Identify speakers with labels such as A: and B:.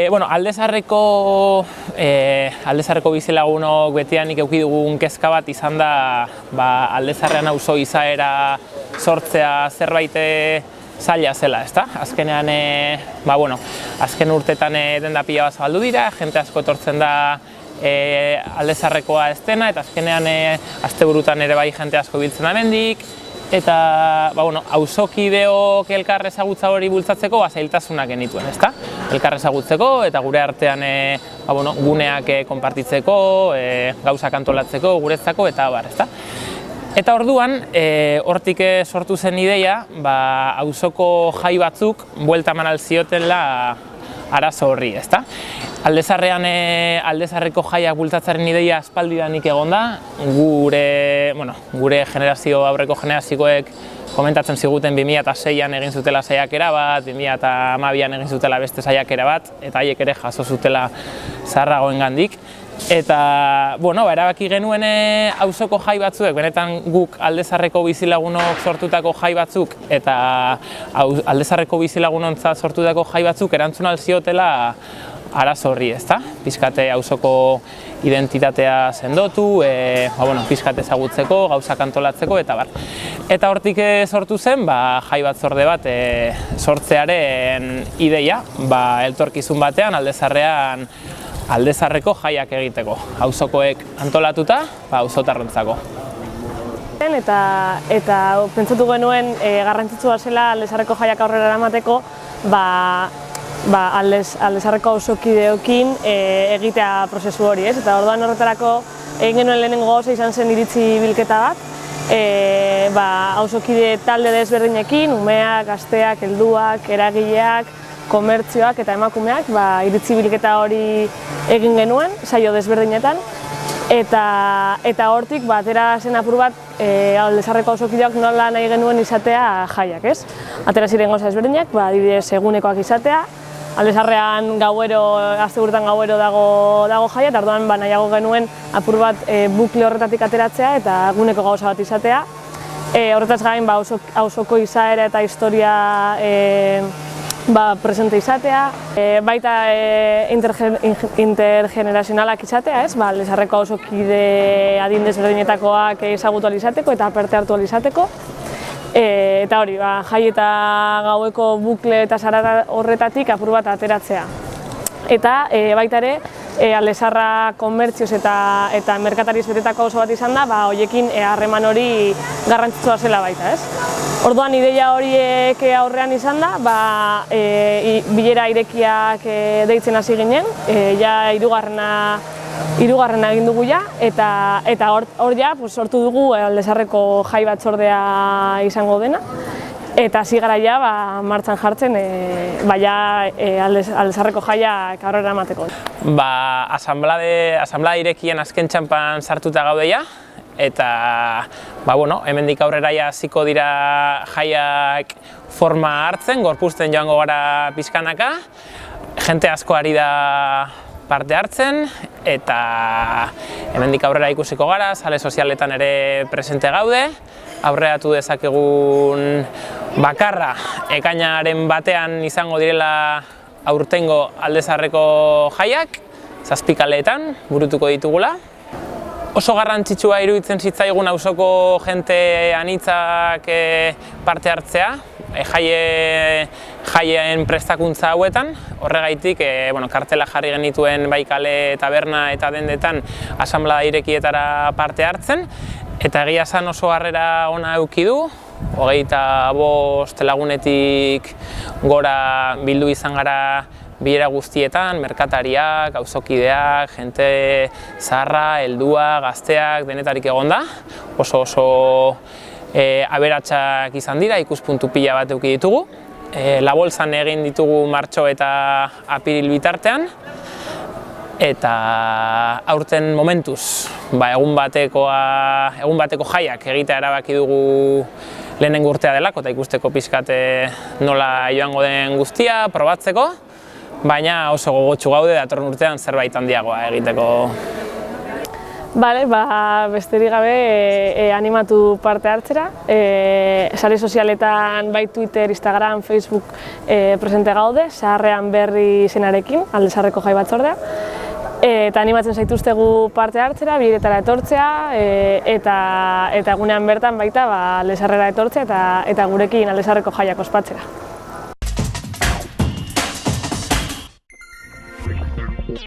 A: Bueno, Aldezarreko bizilagunok betianik eduki dugun kezka bat izan da Aldezarrean auzo izaera sortzea zerbait zaila zela, ezta? Azkenean, azken urtetan denda pila bat zabaldu dira, jente asko etortzen da Aldezarrekoa ez dena, eta azkenean asteburutan ere bai jente asko biltzen da hemendik, eta auzokideok elkar ezagutza hori bultzatzeko zailtasunak genituen, ezta? Elkar ezagutzeko eta gure artean guneak konpartitzeko, gauzak antolatzeko, guretzako eta abar, ezta? Eta orduan, hortik sortu zen ideia, auzoko jai batzuk buelta eman ahal ziotela arazo horri, ezta? Aldezarreko jaiak bultzatzearen ideia aspaldidanik egon da, gure generazio, aurreko generazioek komentatzen ziguten 2006an egin zutela saiakera bat, 2012an egin zutela beste saiakera bat, eta haiek ere jaso zutela zaharragoengandik. Eta, erabaki genuen auzoko jai batzuek, benetan guk Aldezarreko bizilagunok sortutako jai batzuk eta Aldezarreko bizilagunontzat sortutako jai batzuk erantzun ahal ziotela arazo horri, ezta? Pixkate auzoko identitatea sendotu, pixkate ezagutzeko, gauzak antolatzeko eta bar. Eta hortik sortu zen, jai batzorde bat sortzearen ideia, etorkizun batean Aldezarreko jaiak egiteko, auzokoek antolatuta, auzotarrontzako.
B: Eta pentsatu genuen garrantzitsua zela Aldezarreko jaiak aurrera eramateko, Aldezarreko auzokideokin egitea prozesu hori, ez? Eta orduan horretarako egin genuen lehenengo gauza izan zen iritzi bilketa bat, auzokide talde desberdinekin, umeak, gazteak, helduak, eragileak, komertzioak eta emakumeak, iritzi bilketa hori egin genuen, saio desberdinetan, eta hortik atera zen apur bat Aldezarreko auzokideak nola nahi genuen izatea jaiak, ez? Atera ziren gauza desberdinak, adibidez egunekoak izatea, Aldezarrean asteburutan gauero dago jaia, eta orduan nahiago genuen apur bat bukle horretatik ateratzea eta eguneko gauza bat izatea. Horretaz gain auzoko izaera eta historia presente izatea, baita intergenerazionalak izatea, ez? Aldezarreko auzokide adin desberdinetakoak ezagutu ahal izateko eta parte hartu ahal izateko. Eta hori, jai eta gaueko bukle eta zarata horretatik apur bat ateratzea. Eta baita ere, Aldezarra komertzioz eta merkatariz betetako oso bat izan da, horiekin harreman hori garrantzitsua zela baita, ez? Orduan ideia horiek aurrean izan da, bilera irekiak deitzen hasi ginen, hirugarrena egin dugu eta hor sortu dugu Aldezarreko jai batzordea izango dena. Eta hasi gara martxan jartzen Aldezarreko jaiak aurrera emateko.
A: Asanblada irekien azken txanpan sartuta gaude eta hemendik aurrera hasiko dira jaiak forma hartzen, gorpuzten joango gara pixkanaka. Jente asko ari da parte hartzen eta hemendik aurrera ikusiko gara, sare sozialetan ere presente gaude. Aurreratu dezakegun bakarra ekainaren batean izango direla aurtengo Aldezarreko jaiak, 7 kaleetan burutuko ditugula. Oso garrantzitsua iruditzen zitzaigun auzoko jente anitzak parte hartzea, jaien prestakuntza hauetan. Horregaitik, kartela jarri genituen bai kale, taberna eta dendetan asanblada irekietara parte hartzen. Eta egia esan oso harrera ona eduki du, 25 lagunetik gora bildu izan gara bilera guztietan, merkatariak, auzokideak, jente zaharra, heldua, gazteak, denetarik egon da. Oso aberatsak izan dira, ikuspuntu pila bat eduki ditugu. La Bolsan egin ditugu martxo eta apiril bitartean. Eta aurten momentuz, egun bateko jaiak egitea erabaki dugu lehenengo urtea delako eta ikusteko pixkate nola joango den guztia, probatzeko, baina oso gogotsu gaude datorren urtean zerbait handiagoa egiteko.
B: Bale, besterik gabe animatu parte hartzera. Sare sozialetan bai Twitter, Instagram, Facebook presente gaude, Zaharrean Berri izenarekin, Alde Zaharreko Jai Batzordea. Eta animatzen zaituztegu parte hartzera, biletara etortzea, eta egunean bertan baita Alde Zaharrera etortzea eta gurekin Alde Zaharreko Jaiak ospatzera.